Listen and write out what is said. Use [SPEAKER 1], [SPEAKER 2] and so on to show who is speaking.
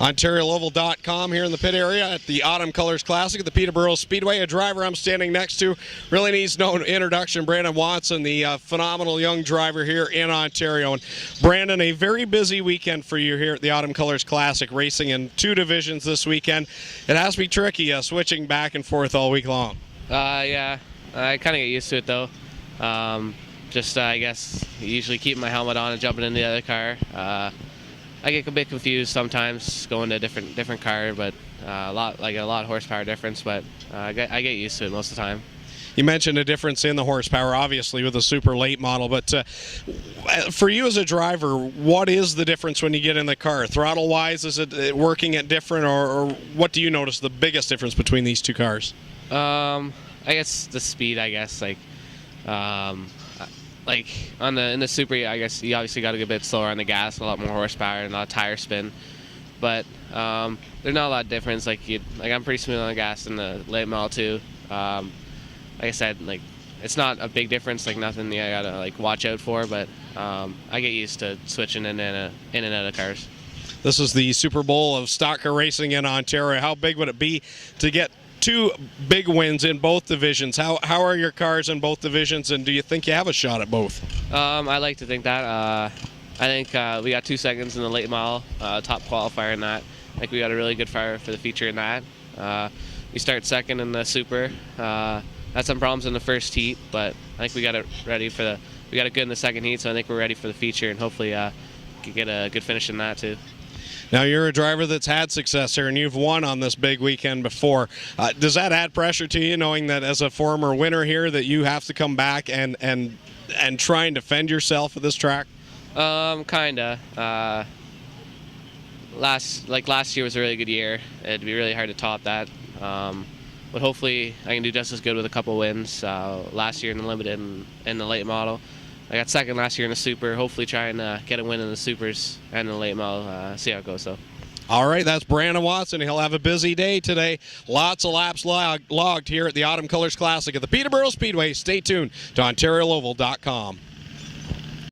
[SPEAKER 1] OntarioLoval.com here in the pit area at the Autumn Colors Classic at the Peterborough Speedway. A driver I'm standing next to really needs no introduction. Brandon Watson, the phenomenal young driver here in Ontario. And Brandon, a very busy weekend for you here at the Autumn Colors Classic, racing in 2 divisions this weekend. It has to be tricky switching back and forth all week long.
[SPEAKER 2] Yeah, I kind of get used to it though. I guess usually keeping my helmet on and jumping in the other car. I get a bit confused sometimes going to a different car, but a lot of horsepower difference. But I get used to it most of the time.
[SPEAKER 1] You mentioned a difference in the horsepower, obviously, with the super late model. But for you as a driver, what is the difference when you get in the car? Throttle-wise, is it working at different, or what do you notice the biggest difference between these two cars?
[SPEAKER 2] I guess the speed. In the Super, I guess you obviously got to get a bit slower on the gas, a lot more horsepower, and a lot of tire spin. But there's not a lot of difference. I'm pretty smooth on the gas in the late model too. Like I said, it's not a big difference. Nothing I gotta watch out for. But I get used to switching in and out of cars.
[SPEAKER 1] This is the Super Bowl of stock car racing in Ontario. How big would it be to get 2 big wins in both divisions? How are your cars in both divisions, and do you think you have a shot at both?
[SPEAKER 2] I like to think that. I think we got 2 seconds in the late model, top qualifier in that. I think we got a really good fire for the feature in that. We start second in the Super. Had some problems in the first heat, but I think we got it ready for we got it good in the second heat, so I think we're ready for the feature, and hopefully can get a good finish in that too.
[SPEAKER 1] Now, you're a driver that's had success here, and you've won on this big weekend before. Does that add pressure to you, knowing that as a former winner here, that you have to come back and try and defend yourself at this track?
[SPEAKER 2] Kinda. Last year was a really good year. It'd be really hard to top that. But hopefully I can do just as good with a couple wins. Last year in the Limited and in the late model. I got second last year in the Super. Hopefully try and get a win in the Supers and the late model. See how it goes, though.
[SPEAKER 1] All right, that's Brandon Watson. He'll have a busy day today. Lots of laps logged here at the Autumn Colors Classic at the Peterborough Speedway. Stay tuned to OntarioLoval.com.